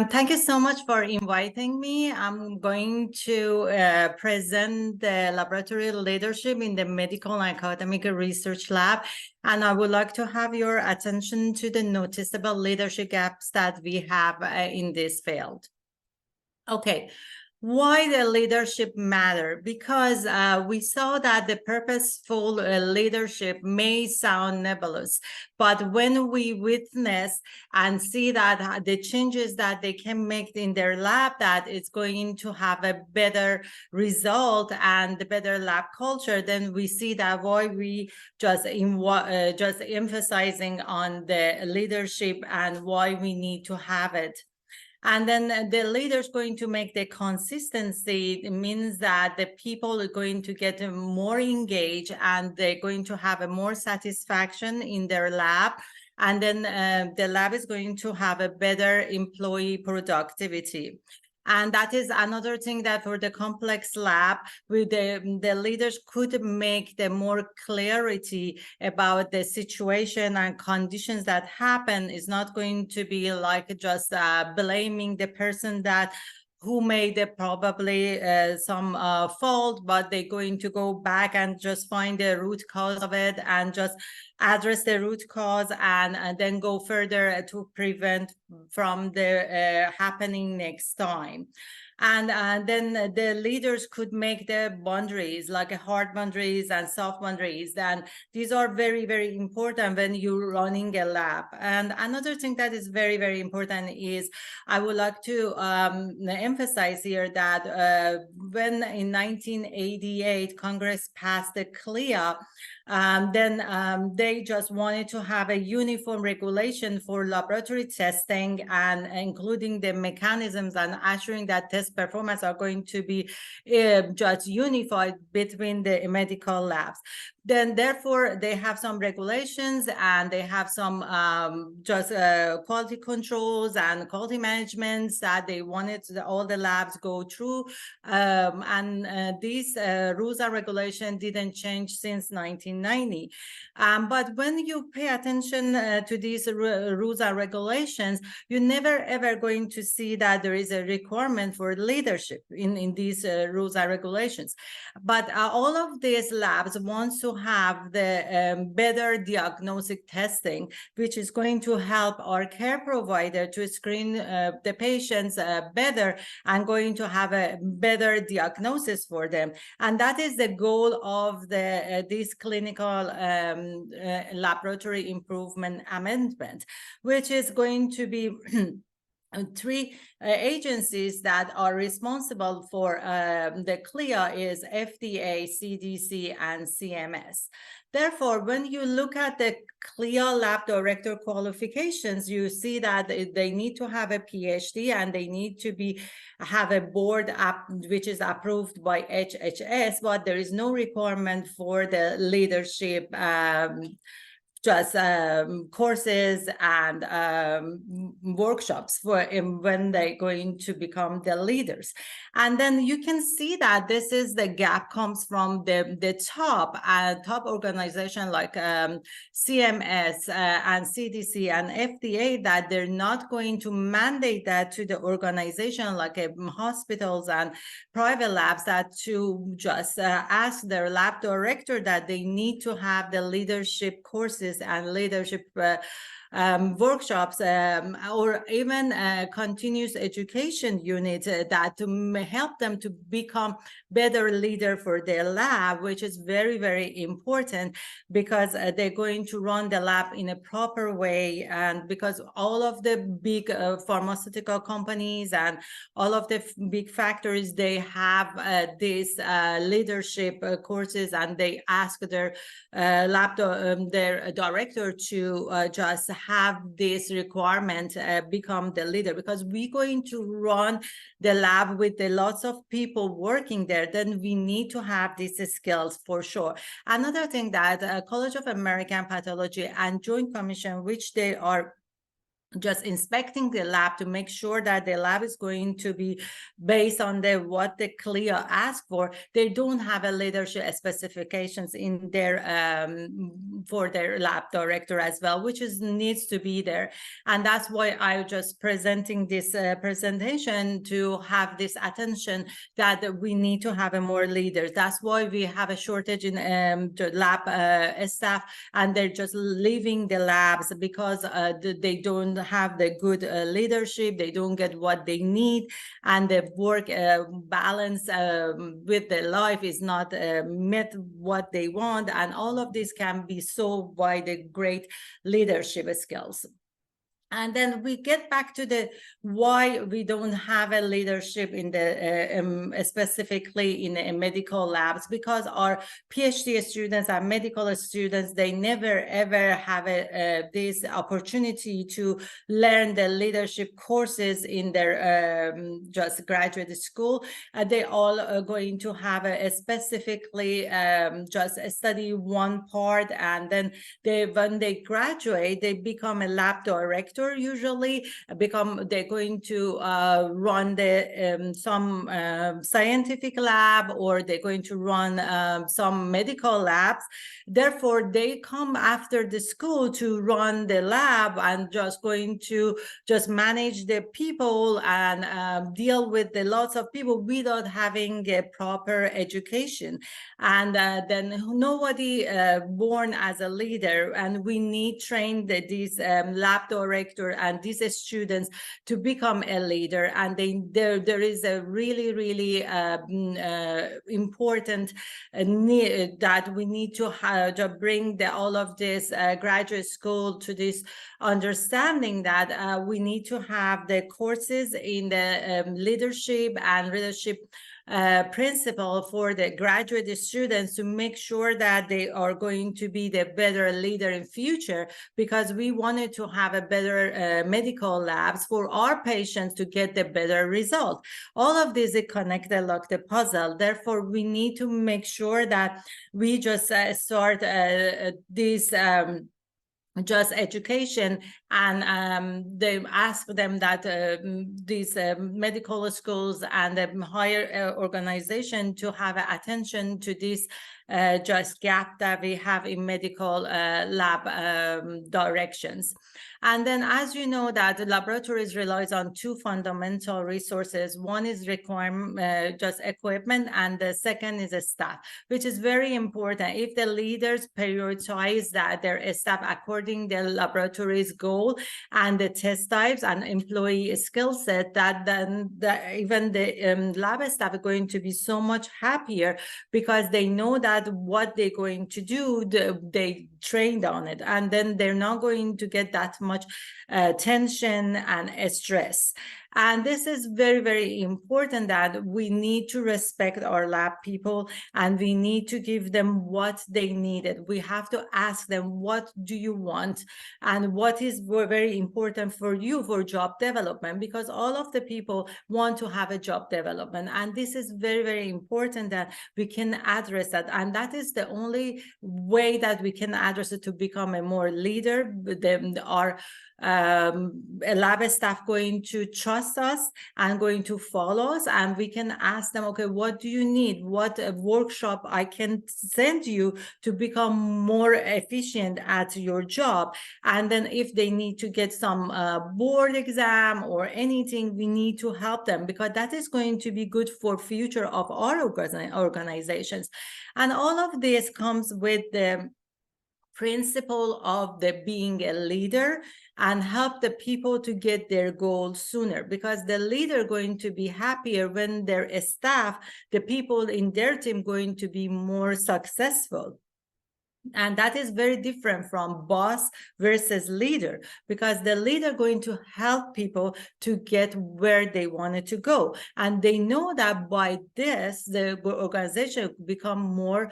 Thank you so much for inviting me. I'm going to present the laboratory leadership in the medical and academic research lab. And I would like to have your attention to the noticeable leadership gaps that we have in this field. Okay. Why the leadership matter? Because we saw that the purposeful leadership may sound nebulous, but when we witness and see that the changes that they can make in their lab, that it's going to have a better result and the better lab culture, then we see that why we just emphasizing on the leadership and why we need to have it. And then the leaders going to make the consistency. It means that the people are going to get more engaged and they're going to have a more satisfaction in their lab. And then the lab is going to have a better employee productivity. And that is another thing that for the complex lab, with the leaders could make the more clarity about the situation and conditions that happen. Is not going to be like just blaming the person that who made probably some fault, but they're going to go back and just find the root cause of it and just address the root cause and then go further to prevent from the happening next time. And then the leaders could make the boundaries, like hard boundaries and soft boundaries. And these are very, very important when you're running a lab. And another thing that is very, very important is I would like to emphasize here that when in 1988, Congress passed the CLIA, then they just wanted to have a uniform regulation for laboratory testing and including the mechanisms and assuring that test performance are going to be just unified between the medical labs. Then therefore they have some regulations and they have some just quality controls and quality management that they wanted all the labs go through. And these rules and regulations didn't change since 1990. But when you pay attention to these rules and regulations, you're never ever going to see that there is a requirement for leadership in these rules and regulations. But all of these labs want to have the better diagnostic testing, which is going to help our care provider to screen the patients better and going to have a better diagnosis for them. And that is the goal of this clinical laboratory improvement amendment, which is going to be three agencies that are responsible for the CLIA is FDA, CDC, and CMS. Therefore, when you look at the CLIA lab director qualifications, you see that they need to have a PhD and they need to have a board which is approved by HHS, but there is no requirement for the leadership just courses and workshops for when they're going to become the leaders. And then you can see that this is the gap comes from the top organization like CMS and CDC and FDA, that they're not going to mandate that to the organization like hospitals and private labs, that to just ask their lab director that they need to have the leadership courses and leadership workshops or even continuous education unit that to help them to become better leader for their lab, which is very, very important because they're going to run the lab in a proper way. And because all of the big pharmaceutical companies and all of the big factories, they have these leadership courses, and they ask their their director to just have this requirement become the leader, because we're going to run the lab with lots of people working there. Then we need to have these skills for sure. Another thing that College of American Pathology and Joint Commission, which they are just inspecting the lab to make sure that the lab is going to be based on the what the CLIA asked for. They don't have a leadership specifications in their for their lab director as well, which is needs to be there. And that's why I just presenting this presentation to have this attention that we need to have a more leaders. That's why we have a shortage in the lab staff, and they're just leaving the labs because they don't have the good leadership. They don't get what they need, and the work balance with the life is not met what they want. And all of this can be solved by the great leadership skills. And then we get back to the why we don't have a leadership in the specifically in medical labs, because our PhD students and medical students, they never ever have this opportunity to learn the leadership courses in their just graduate school. They all are going to have a specifically just study one part, and then when they graduate, they become a lab director. Usually they're going to run the some scientific lab, or they're going to run some medical labs. Therefore, they come after the school to run the lab and just going to just manage the people and deal with the lots of people without having a proper education. And then nobody born as a leader, and we need train these lab directors and these students to become a leader. And there is a really important need that we need to bring all of this graduate school to this understanding that we need to have the courses in the leadership and leadership principle for the graduate students, to make sure that they are going to be the better leader in future, because we wanted to have a better medical labs for our patients to get the better result. All of this is connected like the puzzle. Therefore, we need to make sure that we just start this just education, and they ask them that these medical schools and the higher organization to have attention to this just gap that we have in medical lab directions. And then, as you know, that the laboratories relies on two fundamental resources. One is just equipment, and the second is a staff, which is very important. If the leaders prioritize that their staff according to the laboratory's goal and the test types and employee skill set, that then even the lab staff are going to be so much happier, because they know that what they're going to do, they trained on it, and then they're not going to get that much tension and stress. And this is very important, that we need to respect our lab people, and we need to give them what they needed. We have to ask them, what do you want, and what is very important for you for job development, because all of the people want to have a job development. And this is very important that we can address that. And that is the only way that we can address it, to become a more leader. Our lab staff going to trust us and going to follow us, and we can ask them, okay, what do you need? What workshop I can send you to become more efficient at your job? And then if they need to get some board exam or anything, we need to help them, because that is going to be good for future of our organizations. And all of this comes with the principle of the being a leader, and help the people to get their goals sooner, because the leader going to be happier when their staff, the people in their team, going to be more successful. And that is very different from boss versus leader, because the leader going to help people to get where they wanted to go. And they know that by this, the organization become more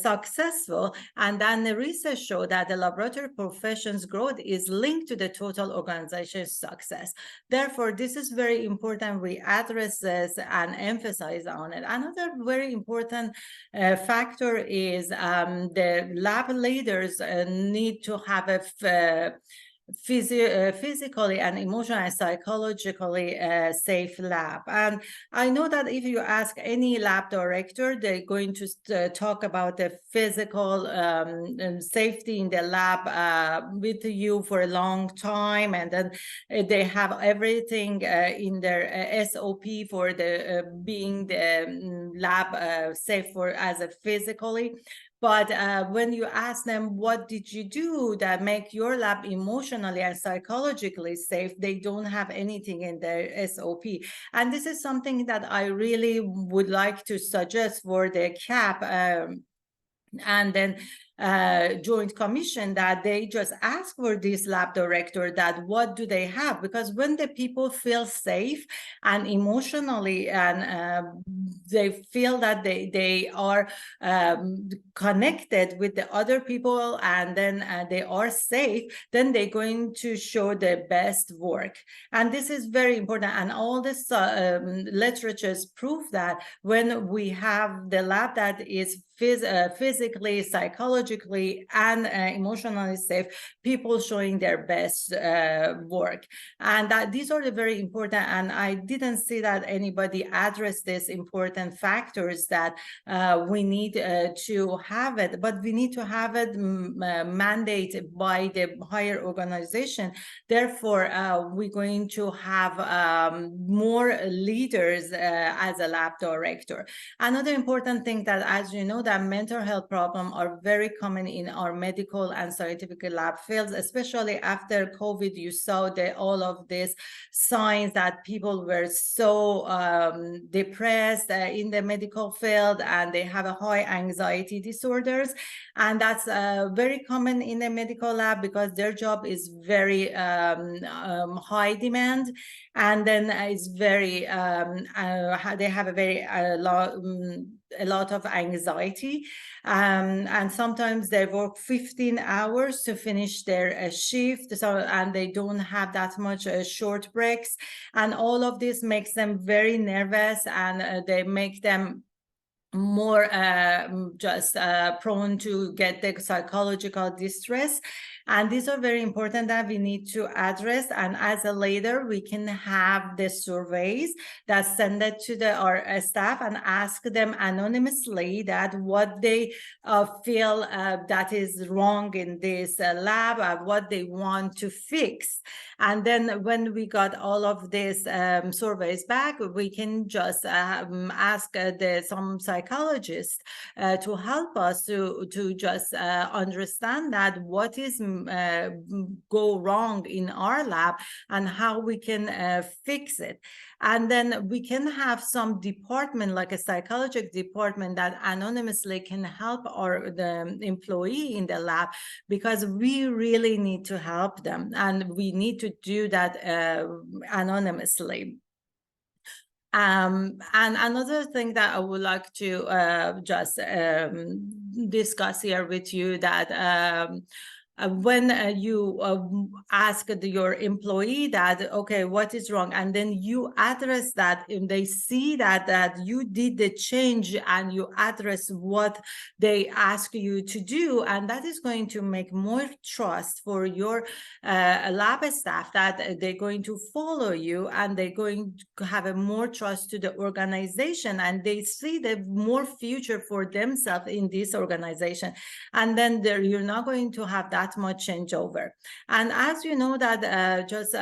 successful. And then the research showed that the laboratory professions growth is linked to the total organization's success. Therefore, this is very important. We address this and emphasize on it. Another very important factor is the lab leaders need to have physically and emotionally and psychologically safe lab. And I know that if you ask any lab director, they're going to talk about the physical safety in the lab with you for a long time, and then they have everything in their SOP for the being the lab safe for as a physically. But when you ask them, what did you do that make your lab emotionally and psychologically safe, they don't have anything in their SOP. And this is something that I really would like to suggest for the CAP. And then Joint Commission, that they just ask for this lab director that what do they have, because when the people feel safe and emotionally and they feel that they are connected with the other people, and then they are safe, then they're going to show the best work. And this is very important, and all this literatures prove that when we have the lab that is physically, psychologically, and emotionally safe, people showing their best work. And that these are the very important, and I didn't see that anybody addressed these important factors that we need to have it, but we need to have it mandated by the higher organization. Therefore, we're going to have more leaders as a lab director. Another important thing that, as you know, that mental health problems are very common in our medical and scientific lab fields, especially after COVID. You saw all of these signs that people were so depressed in the medical field, and they have a high anxiety disorders. And that's very common in the medical lab because their job is very high demand, and then it's very they have a very a lot of anxiety, and sometimes they work 15 hours to finish their shift, so and they don't have that much short breaks, and all of this makes them very nervous, and they make them more just prone to get the psychological distress. And these are very important that we need to address. And as a leader, we can have the surveys that send it to our staff and ask them anonymously that what they feel that is wrong in this lab, what they want to fix. And then when we got all of these surveys back, we can just ask some psychologists to help us to just understand that what is go wrong in our lab and how we can fix it. And then we can have some department, like a psychological department, that anonymously can help the employee in the lab, because we really need to help them, and we need to do that anonymously. And another thing that I would like to just discuss here with you, that when you ask your employee that, okay, what is wrong, and then you address that, and they see that you did the change and you address what they ask you to do, and that is going to make more trust for your lab staff, that they're going to follow you, and they're going to have a more trust to the organization, and they see the more future for themselves in this organization. And then you're not going to have that much changeover. And as you know that just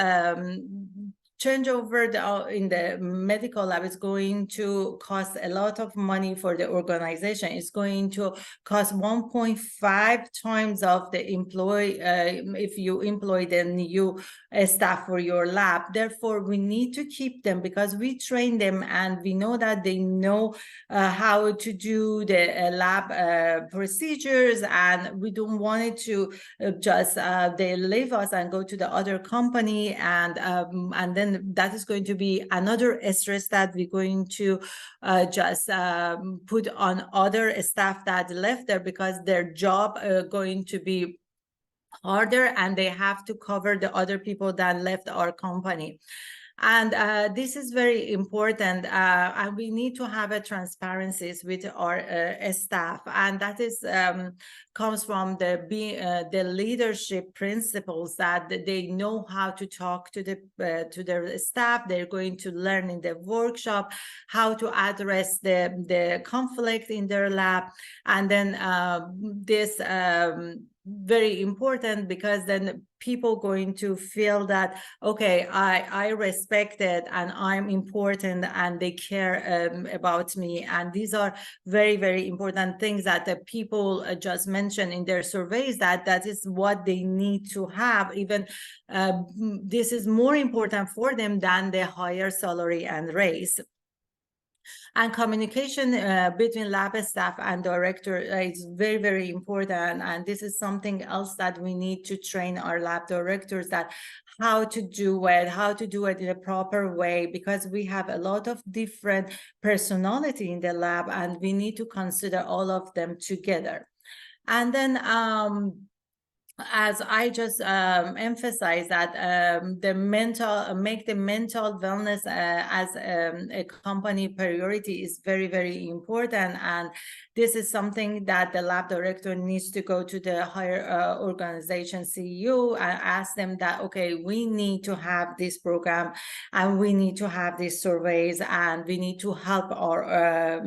changeover in the medical lab is going to cost a lot of money for the organization. It's going to cost 1.5 times of the employee if you employ the new staff for your lab. Therefore, we need to keep them, because we train them and we know that they know how to do the lab procedures, and we don't want it to just they leave us and go to the other company, and then that is going to be another stress that we're going to just put on other staff that left there, because their job going to be harder, and they have to cover the other people that left our company. And this is very important. And we need to have a transparencies with our staff, and that is comes from the leadership principles, that they know how to talk to their staff. They're going to learn in the workshop how to address the conflict in their lab. And then this very important, because then people going to feel that, okay, I respect it and I'm important and they care about me. And these are very, very important things that the people just mentioned in their surveys, that is what they need to have. Even this is more important for them than the higher salary and raise. And communication between lab staff and director is very, very important. And this is something else that we need to train our lab directors, that how to do it in a proper way, because we have a lot of different personality in the lab and we need to consider all of them together. And then as I just emphasize that make the mental wellness as a company priority is very, very important. And this is something that the lab director needs to go to the higher organization CEO and ask them that, okay, we need to have this program and we need to have these surveys and we need to help our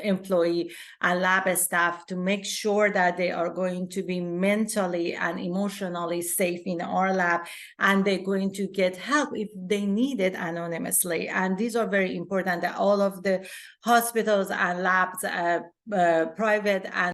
employee and lab staff to make sure that they are going to be mentally and emotionally safe in our lab, and they're going to get help if they need it anonymously. And these are very important, that all of the hospitals and labs, private and